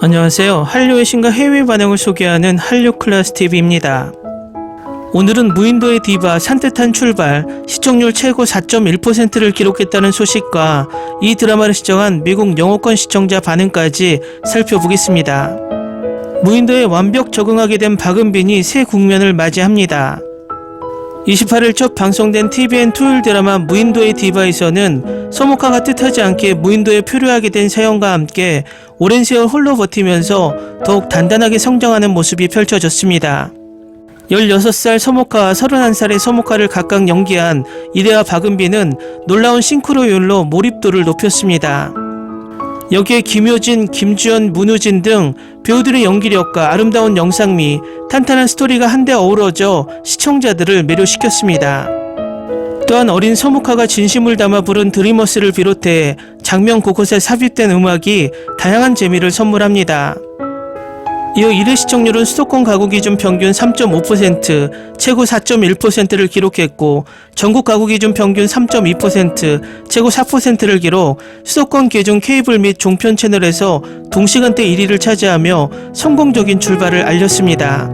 안녕하세요. 한류의 신과 해외 반응을 소개하는 한류클래스TV입니다. 오늘은 무인도의 디바 산뜻한 출발, 시청률 최고 4.1%를 기록했다는 소식과 이 드라마를 시청한 미국 영어권 시청자 반응까지 살펴보겠습니다. 무인도에 완벽 적응하게 된 박은빈이 새 국면을 맞이합니다. 28일 첫 방송된 TVN 토요일 드라마 무인도의 디바에서는 서모카가 뜻하지 않게 무인도에 표류하게 된 사연과 함께 오랜 세월 홀로 버티면서 더욱 단단하게 성장하는 모습이 펼쳐졌습니다. 16살 서모카와 31살의 서모카를 각각 연기한 이대와 박은빈은 놀라운 싱크로율로 몰입도를 높였습니다. 여기에 김효진, 김주연, 문우진 등 배우들의 연기력과 아름다운 영상미, 탄탄한 스토리가 한데 어우러져 시청자들을 매료시켰습니다. 또한 어린 서모카가 진심을 담아 부른 드리머스를 비롯해 장면 곳곳에 삽입된 음악이 다양한 재미를 선물합니다. 이어 1회 시청률은 수도권 가구 기준 평균 3.5%, 최고 4.1%를 기록했고 전국 가구 기준 평균 3.2%, 최고 4%를 기록, 수도권 기준 케이블 및 종편 채널에서 동시간대 1위를 차지하며 성공적인 출발을 알렸습니다.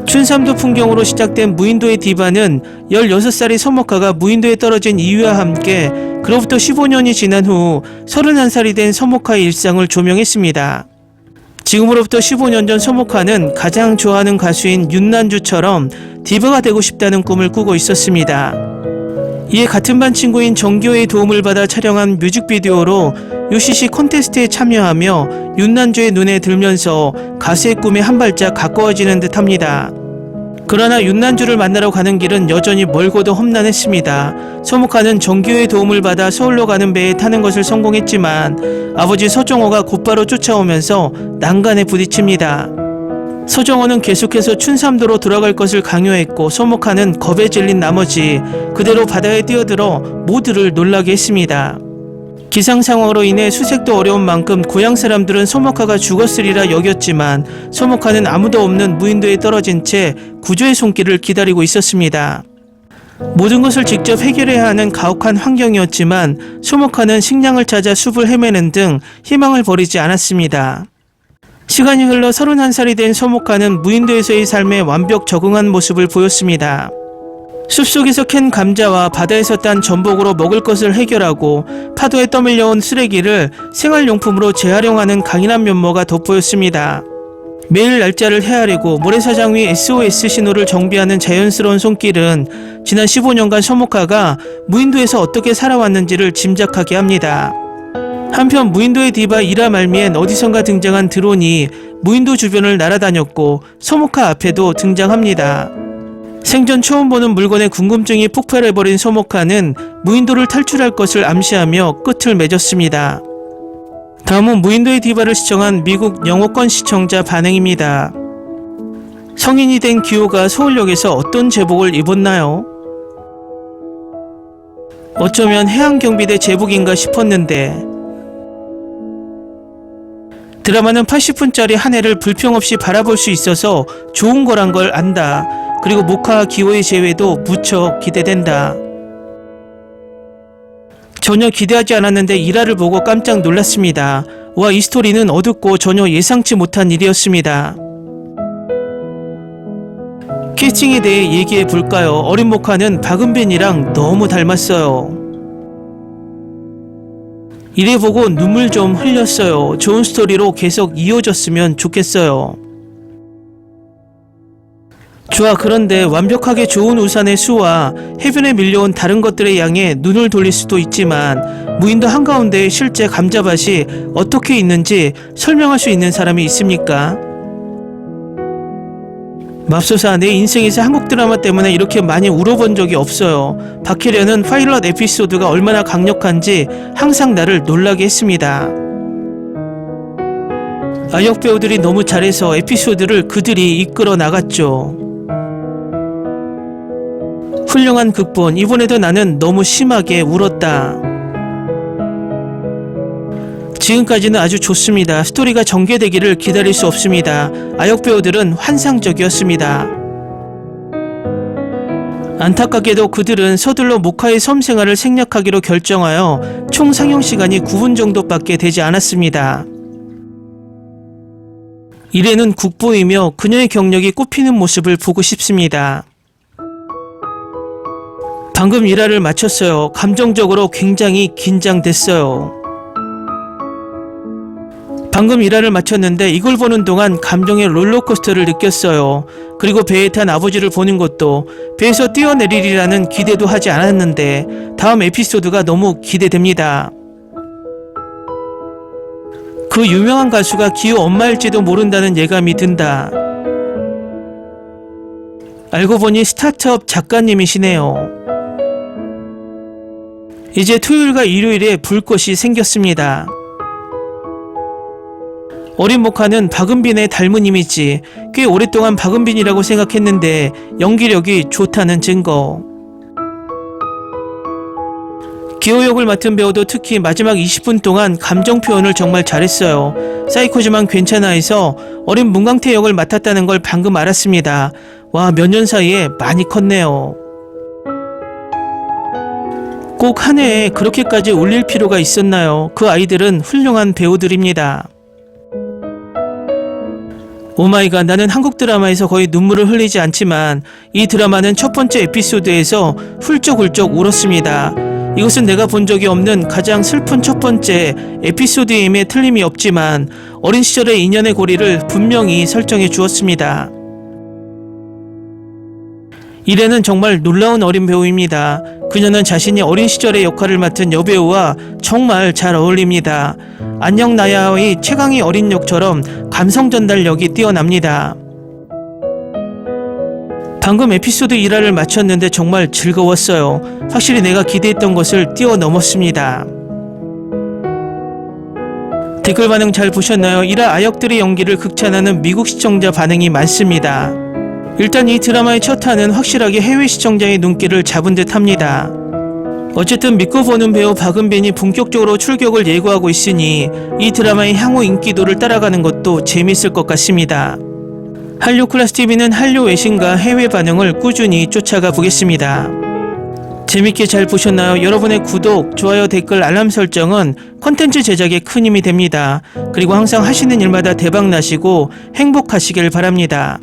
춘삼도 풍경으로 시작된 무인도의 디바는 16살의 서모카가 무인도에 떨어진 이유와 함께 그로부터 15년이 지난 후 31살이 된 서모카의 일상을 조명했습니다. 지금으로부터 15년 전 서모카는 가장 좋아하는 가수인 윤난주처럼 디바가 되고 싶다는 꿈을 꾸고 있었습니다. 이에 같은 반 친구인 정기호의 도움을 받아 촬영한 뮤직비디오로 UCC 콘테스트에 참여하며 윤난주의 눈에 들면서 가수의 꿈에 한 발짝 가까워지는 듯합니다. 그러나 윤난주를 만나러 가는 길은 여전히 멀고도 험난했습니다. 서모카는 정기호의 도움을 받아 서울로 가는 배에 타는 것을 성공했지만 아버지 서정호가 곧바로 쫓아오면서 난간에 부딪힙니다. 서정호는 계속해서 춘삼도로 돌아갈 것을 강요했고 서모카는 겁에 질린 나머지 그대로 바다에 뛰어들어 모두를 놀라게 했습니다. 기상 상황으로 인해 수색도 어려운 만큼 고향 사람들은 서모카가 죽었으리라 여겼지만 서모카는 아무도 없는 무인도에 떨어진 채 구조의 손길을 기다리고 있었습니다. 모든 것을 직접 해결해야 하는 가혹한 환경이었지만 서모카는 식량을 찾아 숲을 헤매는 등 희망을 버리지 않았습니다. 시간이 흘러 31살이 된 서모카는 무인도에서의 삶에 완벽 적응한 모습을 보였습니다. 숲속에서 캔 감자와 바다에서 딴 전복으로 먹을 것을 해결하고 파도에 떠밀려온 쓰레기를 생활용품으로 재활용하는 강인한 면모가 돋보였습니다. 매일 날짜를 헤아리고 모래사장 위 SOS 신호를 정비하는 자연스러운 손길은 지난 15년간 서모카가 무인도에서 어떻게 살아왔는지를 짐작하게 합니다. 한편 무인도의 디바 이라 말미엔 어디선가 등장한 드론이 무인도 주변을 날아다녔고 서모카 앞에도 등장합니다. 생전 처음 보는 물건에 궁금증이 폭발해버린 서모카는 무인도를 탈출할 것을 암시하며 끝을 맺었습니다. 다음은 무인도의 디바를 시청한 미국 영어권 시청자 반응입니다. 성인이 된 기호가 서울역에서 어떤 제복을 입었나요? 어쩌면 해양경비대 제복인가 싶었는데 드라마는 80분짜리 한 해를 불평 없이 바라볼 수 있어서 좋은 거란 걸 안다. 그리고 모카와 기호의 재회도 무척 기대된다. 전혀 기대하지 않았는데 일화를 보고 깜짝 놀랐습니다. 와, 이 스토리는 어둡고 전혀 예상치 못한 일이었습니다. 캐스팅에 대해 얘기해 볼까요? 어린 모카는 박은빈이랑 너무 닮았어요. 이래 보고 눈물 좀 흘렸어요. 좋은 스토리로 계속 이어졌으면 좋겠어요. 좋아, 그런데 완벽하게 좋은 우산의 수와 해변에 밀려온 다른 것들의 양에 눈을 돌릴 수도 있지만 무인도 한가운데에 실제 감자밭이 어떻게 있는지 설명할 수 있는 사람이 있습니까? 맙소사, 내 인생에서 한국 드라마 때문에 이렇게 많이 울어본 적이 없어요. 박혜련은 파일럿 에피소드가 얼마나 강력한지 항상 나를 놀라게 했습니다. 아역 배우들이 너무 잘해서 에피소드를 그들이 이끌어 나갔죠. 훌륭한 극본, 이번에도 나는 너무 심하게 울었다. 지금까지는 아주 좋습니다. 스토리가 전개되기를 기다릴 수 없습니다. 아역 배우들은 환상적이었습니다. 안타깝게도 그들은 서둘러 모카의 섬 생활을 생략하기로 결정하여 총 상영 시간이 9분 정도밖에 되지 않았습니다. 이래는 국보이며 그녀의 경력이 꽃피는 모습을 보고 싶습니다. 방금 일화를 마쳤어요. 감정적으로 굉장히 긴장됐어요. 방금 일화를 마쳤는데 이걸 보는 동안 감정의 롤러코스터를 느꼈어요. 그리고 배에 탄 아버지를 보는 것도 배에서 뛰어내리리라는 기대도 하지 않았는데 다음 에피소드가 너무 기대됩니다. 그 유명한 가수가 기호 엄마일지도 모른다는 예감이 든다. 알고 보니 스타트업 작가님이시네요. 이제 토요일과 일요일에 볼 것이 생겼습니다. 어린 목화는 박은빈의 닮은 이미지, 꽤 오랫동안 박은빈이라고 생각했는데 연기력이 좋다는 증거. 기호 역을 맡은 배우도 특히 마지막 20분 동안 감정 표현을 정말 잘했어요. 사이코지만 괜찮아 해서 어린 문광태 역을 맡았다는 걸 방금 알았습니다. 와, 몇 년 사이에 많이 컸네요. 꼭 한 해에 그렇게까지 올릴 필요가 있었나요? 그 아이들은 훌륭한 배우들입니다. 오마이갓, 나는 한국 드라마에서 거의 눈물을 흘리지 않지만 이 드라마는 첫 번째 에피소드에서 훌쩍훌쩍 울었습니다. 이것은 내가 본 적이 없는 가장 슬픈 첫 번째 에피소드임에 틀림이 없지만 어린 시절의 인연의 고리를 분명히 설정해 주었습니다. 이래는 정말 놀라운 어린 배우입니다. 그녀는 자신이 어린 시절의 역할을 맡은 여배우와 정말 잘 어울립니다. 안녕 나야의 최강의 어린 역처럼 감성 전달력이 뛰어납니다. 방금 에피소드 1화를 마쳤는데 정말 즐거웠어요. 확실히 내가 기대했던 것을 뛰어넘었습니다. 댓글 반응 잘 보셨나요? 1화 아역들의 연기를 극찬하는 미국 시청자 반응이 많습니다. 일단 이 드라마의 첫 화는 확실하게 해외 시청자의 눈길을 잡은 듯 합니다. 어쨌든 믿고 보는 배우 박은빈이 본격적으로 출격을 예고하고 있으니 이 드라마의 향후 인기도를 따라가는 것도 재밌을 것 같습니다. 한류클래스TV는 한류 외신과 해외 반응을 꾸준히 쫓아가 보겠습니다. 재밌게 잘 보셨나요? 여러분의 구독, 좋아요, 댓글, 알람 설정은 콘텐츠 제작에 큰 힘이 됩니다. 그리고 항상 하시는 일마다 대박 나시고 행복하시길 바랍니다.